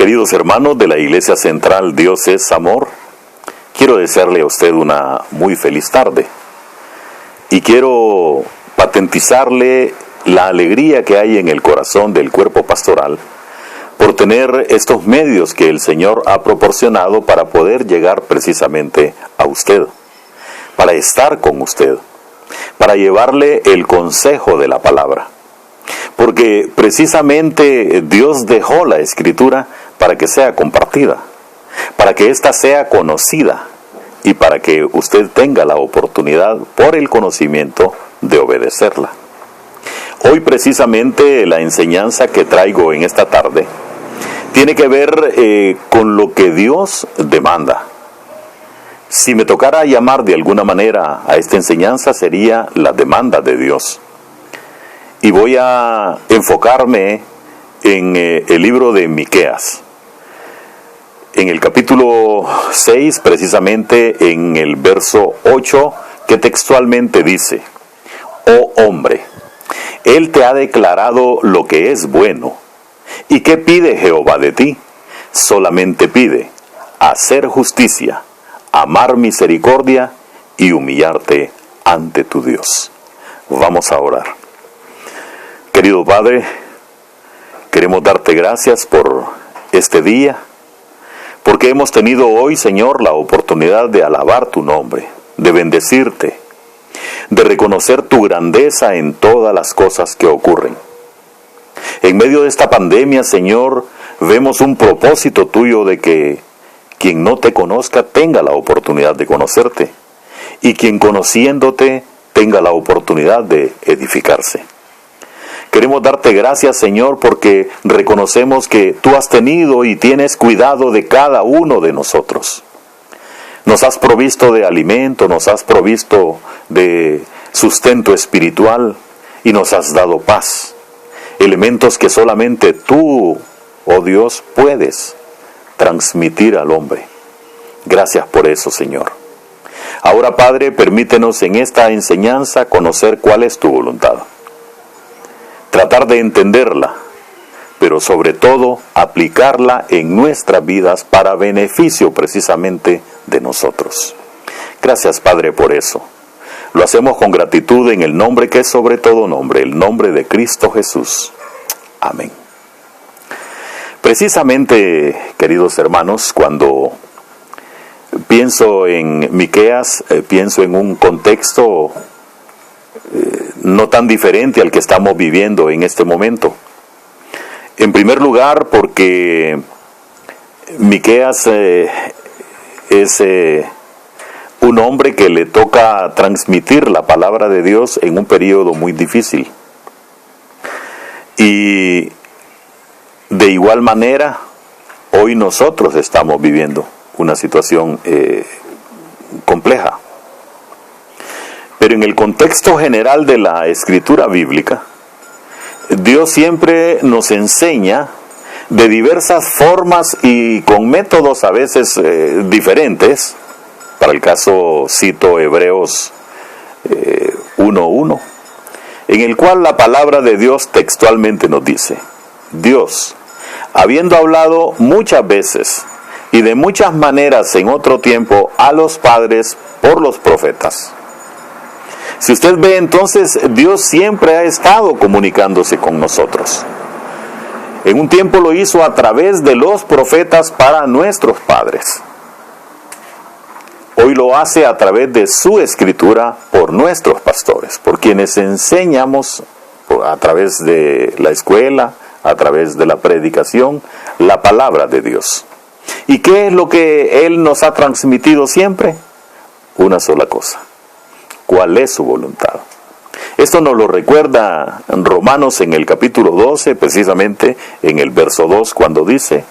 Queridos hermanos de la Iglesia Central Dios es Amor, quiero desearle a usted una muy feliz tarde y quiero patentizarle la alegría que hay en el corazón del cuerpo pastoral por tener estos medios que el Señor ha proporcionado para poder llegar precisamente a usted, para estar con usted, para llevarle el consejo de la palabra. Porque precisamente Dios dejó la Escritura para que sea compartida, para que ésta sea conocida y para que usted tenga la oportunidad por el conocimiento de obedecerla. Hoy precisamente la enseñanza que traigo en esta tarde tiene que ver con lo que Dios demanda. Si me tocara llamar de alguna manera a esta enseñanza sería la demanda de Dios. Y voy a enfocarme en el libro de Miqueas. En el capítulo 6, precisamente en el verso 8, que textualmente dice: Oh hombre, Él te ha declarado lo que es bueno. ¿Y qué pide Jehová de ti? Solamente pide hacer justicia, amar misericordia y humillarte ante tu Dios. Vamos a orar. Querido Padre, queremos darte gracias por este día, porque hemos tenido hoy, Señor, la oportunidad de alabar tu nombre, de bendecirte, de reconocer tu grandeza en todas las cosas que ocurren. En medio de esta pandemia, Señor, vemos un propósito tuyo de que quien no te conozca tenga la oportunidad de conocerte, y quien conociéndote tenga la oportunidad de edificarse. Queremos darte gracias, Señor, porque reconocemos que tú has tenido y tienes cuidado de cada uno de nosotros. Nos has provisto de alimento, nos has provisto de sustento espiritual y nos has dado paz. Elementos que solamente tú, oh Dios, puedes transmitir al hombre. Gracias por eso, Señor. Ahora, Padre, permítenos en esta enseñanza conocer cuál es tu voluntad. Tratar de entenderla, pero sobre todo aplicarla en nuestras vidas para beneficio precisamente de nosotros. Gracias, Padre, por eso. Lo hacemos con gratitud en el nombre que es sobre todo nombre, el nombre de Cristo Jesús. Amén. Precisamente, queridos hermanos, cuando pienso en Miqueas, pienso en un contexto no tan diferente al que estamos viviendo en este momento. En primer lugar, porque Miqueas es un hombre que le toca transmitir la palabra de Dios en un periodo muy difícil. Y de igual manera, hoy nosotros estamos viviendo una situación compleja. Pero en el contexto general de la escritura bíblica, Dios siempre nos enseña de diversas formas y con métodos a veces diferentes. Para el caso cito Hebreos 1:1, en el cual la palabra de Dios textualmente nos dice: Dios, habiendo hablado muchas veces y de muchas maneras en otro tiempo a los padres por los profetas. Si usted ve, entonces, Dios siempre ha estado comunicándose con nosotros. En un tiempo lo hizo a través de los profetas para nuestros padres. Hoy lo hace a través de su escritura por nuestros pastores, por quienes enseñamos a través de la escuela, a través de la predicación, la palabra de Dios. ¿Y qué es lo que Él nos ha transmitido siempre? Una sola cosa: ¿cuál es su voluntad? Esto nos lo recuerda Romanos en el capítulo 12, precisamente en el verso 2, cuando dice: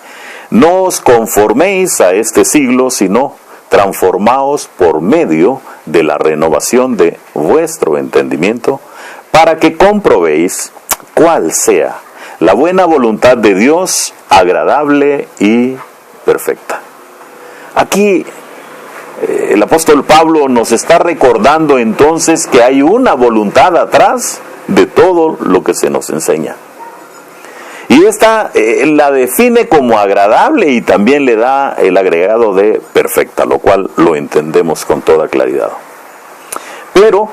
No os conforméis a este siglo, sino transformaos por medio de la renovación de vuestro entendimiento, para que comprobéis cuál sea la buena voluntad de Dios, agradable y perfecta. Aquí el apóstol Pablo nos está recordando entonces que hay una voluntad atrás de todo lo que se nos enseña. Y esta la define como agradable y también le da el agregado de perfecta, lo cual lo entendemos con toda claridad. Pero,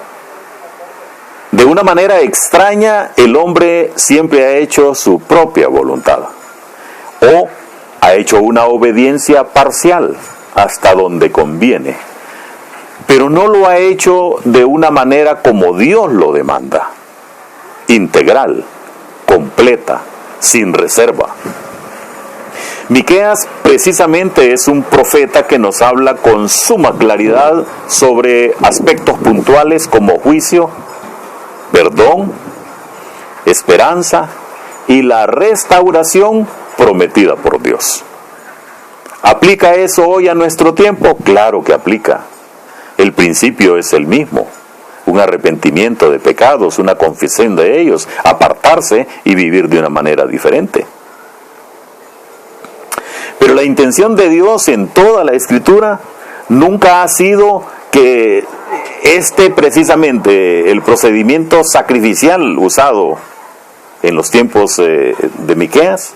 de una manera extraña, el hombre siempre ha hecho su propia voluntad. O ha hecho una obediencia parcial, hasta donde conviene. Pero no lo ha hecho de una manera como Dios lo demanda. Integral, completa, sin reserva. Miqueas precisamente es un profeta que nos habla con suma claridad sobre aspectos puntuales como juicio, perdón, esperanza y la restauración prometida por Dios. ¿Aplica eso hoy a nuestro tiempo? Claro que aplica. El principio es el mismo. Un arrepentimiento de pecados, una confesión de ellos, apartarse y vivir de una manera diferente. Pero la intención de Dios en toda la Escritura nunca ha sido que precisamente el procedimiento sacrificial usado en los tiempos de Miqueas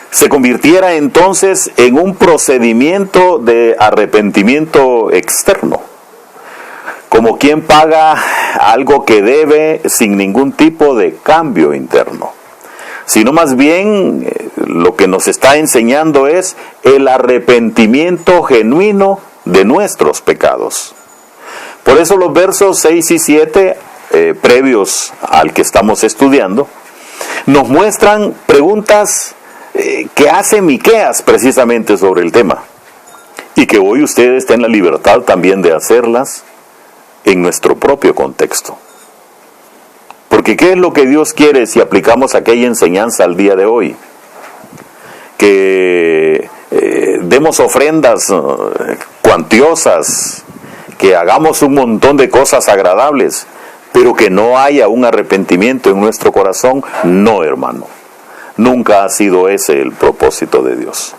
se convirtiera entonces en un procedimiento de arrepentimiento externo, como quien paga algo que debe sin ningún tipo de cambio interno, sino más bien lo que nos está enseñando es el arrepentimiento genuino de nuestros pecados. Por eso los versos 6 y 7, previos al que estamos estudiando, nos muestran preguntas que hace Miqueas precisamente sobre el tema, y que hoy usted está en la libertad también de hacerlas en nuestro propio contexto. Porque ¿qué es lo que Dios quiere si aplicamos aquella enseñanza al día de hoy? Que demos ofrendas cuantiosas, que hagamos un montón de cosas agradables, pero que no haya un arrepentimiento en nuestro corazón. No, hermano. Nunca ha sido ese el propósito de Dios.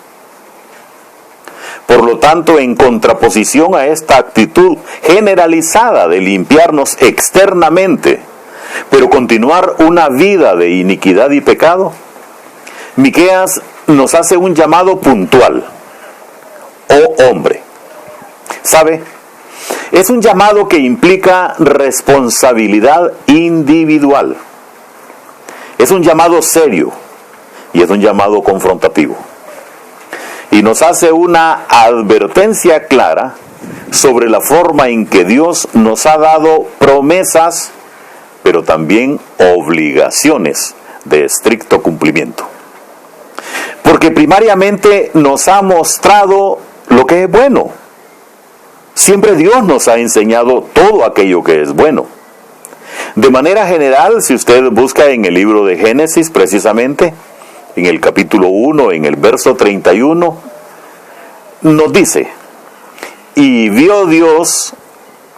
Por lo tanto, en contraposición a esta actitud generalizada de limpiarnos externamente, pero continuar una vida de iniquidad y pecado, Miqueas nos hace un llamado puntual. Oh hombre, ¿sabe? Es un llamado que implica responsabilidad individual. Es un llamado serio y es un llamado confrontativo. Y nos hace una advertencia clara sobre la forma en que Dios nos ha dado promesas, pero también obligaciones de estricto cumplimiento. Porque primariamente nos ha mostrado lo que es bueno. Siempre Dios nos ha enseñado todo aquello que es bueno. De manera general, si usted busca en el libro de Génesis precisamente, en el capítulo 1, en el verso 31, nos dice: y vio Dios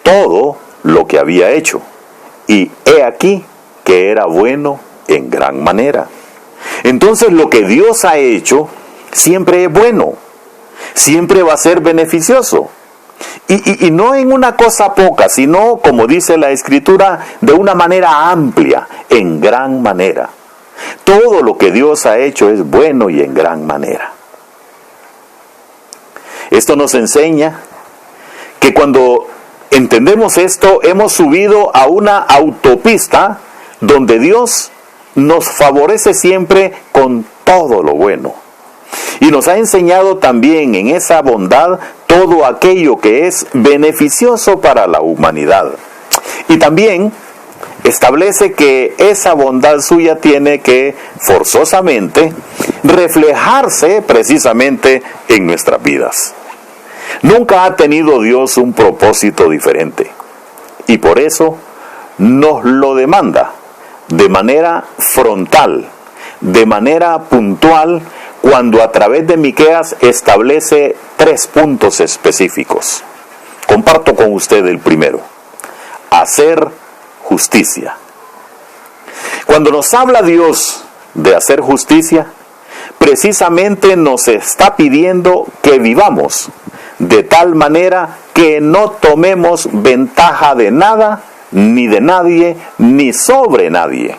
todo lo que había hecho, y he aquí que era bueno en gran manera. Entonces lo que Dios ha hecho siempre es bueno, siempre va a ser beneficioso. Y no en una cosa poca, sino, como dice la Escritura, de una manera amplia, en gran manera. Todo lo que Dios ha hecho es bueno y en gran manera. Esto nos enseña que cuando entendemos esto, hemos subido a una autopista donde Dios nos favorece siempre con todo lo bueno. Y nos ha enseñado también en esa bondad todo aquello que es beneficioso para la humanidad. Y también establece que esa bondad suya tiene que forzosamente reflejarse precisamente en nuestras vidas. Nunca ha tenido Dios un propósito diferente, y por eso nos lo demanda de manera frontal, de manera puntual, cuando a través de Miqueas establece 3 puntos específicos. Comparto con usted el primero: hacer justicia. Cuando nos habla Dios de hacer justicia, precisamente nos está pidiendo que vivamos de tal manera que no tomemos ventaja de nada, ni de nadie, ni sobre nadie.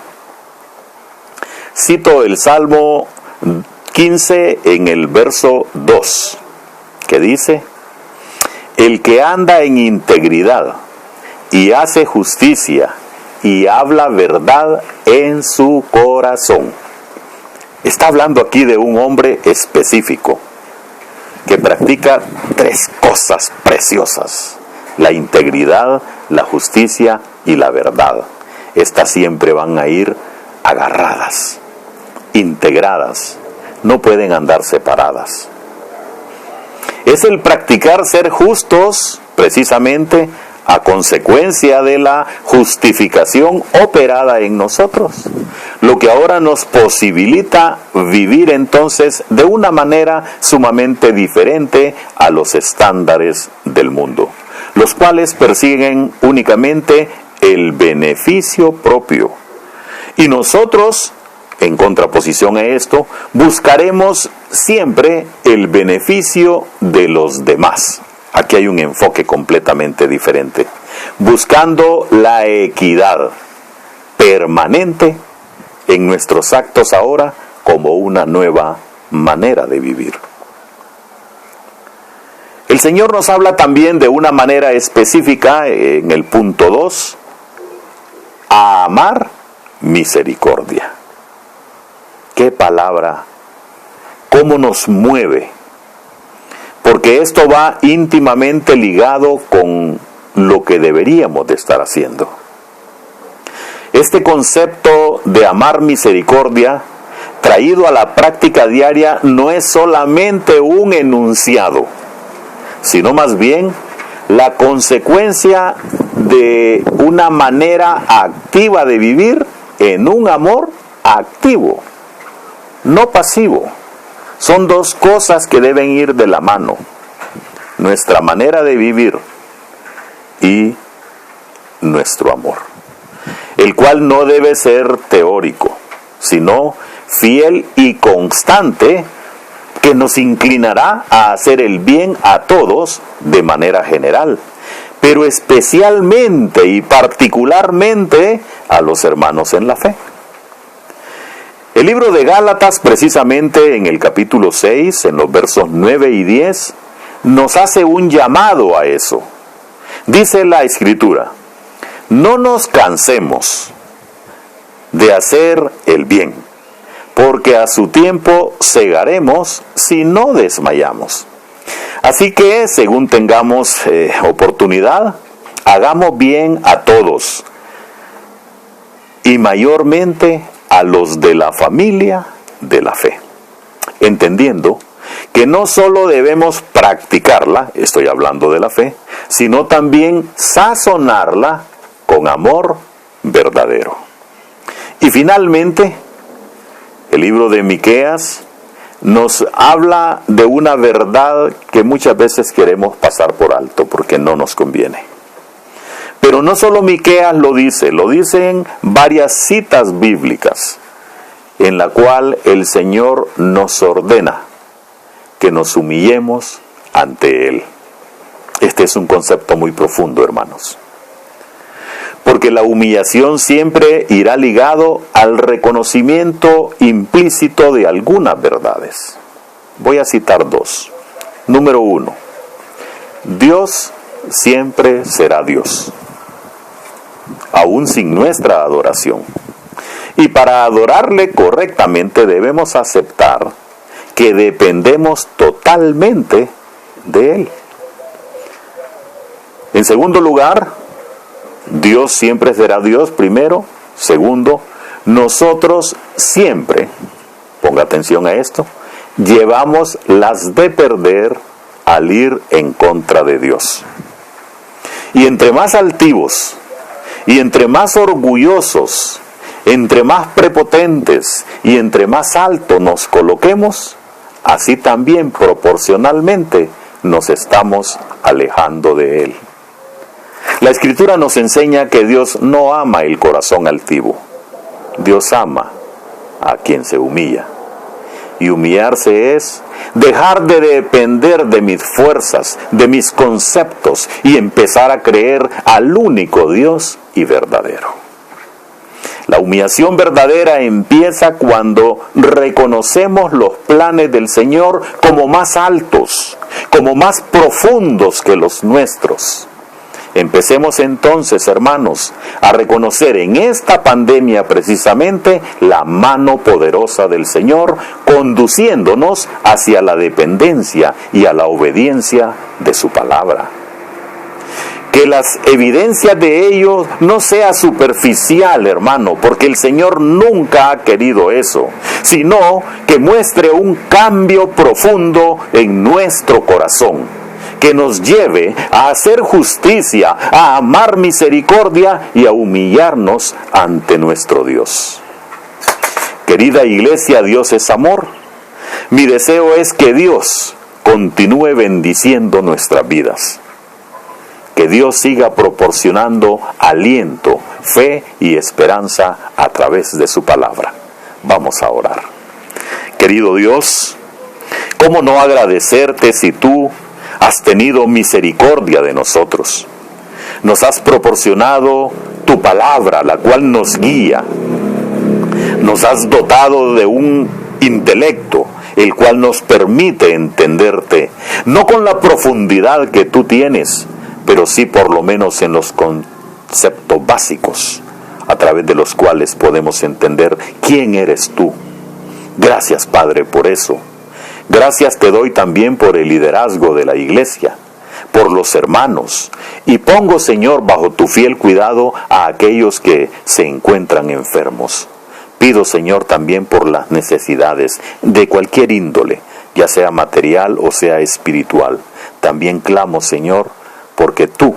Cito el Salmo 15 en el verso 2, que dice: el que anda en integridad y hace justicia y habla verdad en su corazón. Está hablando aquí de un hombre específico que practica 3 cosas preciosas: la integridad, la justicia y la verdad. Estas siempre van a ir agarradas, integradas, no pueden andar separadas. Es el practicar ser justos, precisamente, a consecuencia de la justificación operada en nosotros, lo que ahora nos posibilita vivir entonces de una manera sumamente diferente a los estándares del mundo, los cuales persiguen únicamente el beneficio propio. Y nosotros, en contraposición a esto, buscaremos siempre el beneficio de los demás. Aquí hay un enfoque completamente diferente, buscando la equidad permanente en nuestros actos ahora como una nueva manera de vivir. El Señor nos habla también de una manera específica en el punto 2, a amar misericordia. ¡Qué palabra! ¿Cómo nos mueve? Porque esto va íntimamente ligado con lo que deberíamos de estar haciendo. Este concepto de amar misericordia, traído a la práctica diaria, no es solamente un enunciado, sino más bien la consecuencia de una manera activa de vivir en un amor activo, no pasivo. Son 2 cosas que deben ir de la mano: nuestra manera de vivir y nuestro amor, el cual no debe ser teórico, sino fiel y constante, que nos inclinará a hacer el bien a todos de manera general, pero especialmente y particularmente a los hermanos en la fe. El libro de Gálatas, precisamente en el capítulo 6, en los versos 9 y 10, nos hace un llamado a eso. Dice la Escritura: no nos cansemos de hacer el bien, porque a su tiempo segaremos si no desmayamos. Así que, según tengamos oportunidad, hagamos bien a todos, y mayormente a los de la familia de la fe, entendiendo que no solo debemos practicarla, estoy hablando de la fe, sino también sazonarla con amor verdadero. Y finalmente, el libro de Miqueas nos habla de una verdad que muchas veces queremos pasar por alto porque no nos conviene. Pero no solo Miqueas lo dicen varias citas bíblicas en la cual el Señor nos ordena que nos humillemos ante Él. Este es un concepto muy profundo, hermanos, porque la humillación siempre irá ligado al reconocimiento implícito de algunas verdades. Voy a citar 2. Número 1, Dios siempre será Dios, aún sin nuestra adoración. Y para adorarle correctamente debemos aceptar que dependemos totalmente de Él. En segundo lugar, Dios siempre será Dios, primero. Segundo, nosotros siempre, ponga atención a esto, llevamos las de perder al ir en contra de Dios. Y entre más altivos, y entre más orgullosos, entre más prepotentes y entre más alto nos coloquemos, así también proporcionalmente nos estamos alejando de Él. La Escritura nos enseña que Dios no ama el corazón altivo. Dios ama a quien se humilla. Y humillarse es dejar de depender de mis fuerzas, de mis conceptos, y empezar a creer al único Dios y verdadero. La humillación verdadera empieza cuando reconocemos los planes del Señor como más altos, como más profundos que los nuestros. Empecemos entonces, hermanos, a reconocer en esta pandemia precisamente la mano poderosa del Señor, conduciéndonos hacia la dependencia y a la obediencia de su palabra. Que las evidencias de ello no sea superficial, hermano, porque el Señor nunca ha querido eso, sino que muestre un cambio profundo en nuestro corazón, que nos lleve a hacer justicia, a amar misericordia y a humillarnos ante nuestro Dios. Querida iglesia, Dios es amor. Mi deseo es que Dios continúe bendiciendo nuestras vidas. Que Dios siga proporcionando aliento, fe y esperanza a través de su palabra. Vamos a orar. Querido Dios, ¿cómo no agradecerte si tú has tenido misericordia de nosotros? Nos has proporcionado tu palabra, la cual nos guía. Nos has dotado de un intelecto, el cual nos permite entenderte, no con la profundidad que tú tienes, pero sí por lo menos en los conceptos básicos, a través de los cuales podemos entender quién eres tú. Gracias, Padre, por eso. Gracias te doy también por el liderazgo de la iglesia, por los hermanos, y pongo, Señor, bajo tu fiel cuidado a aquellos que se encuentran enfermos. Pido, Señor, también por las necesidades de cualquier índole, ya sea material o sea espiritual. También clamo, Señor, porque tú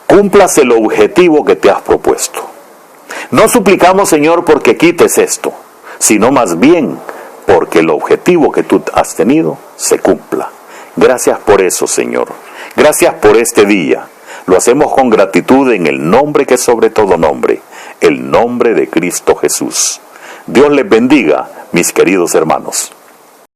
cumplas el objetivo que te has propuesto. No suplicamos, Señor, porque quites esto, sino más bien porque el objetivo que tú has tenido se cumpla. Gracias por eso, Señor. Gracias por este día. Lo hacemos con gratitud en el nombre que sobre todo nombre, el nombre de Cristo Jesús. Dios les bendiga, mis queridos hermanos.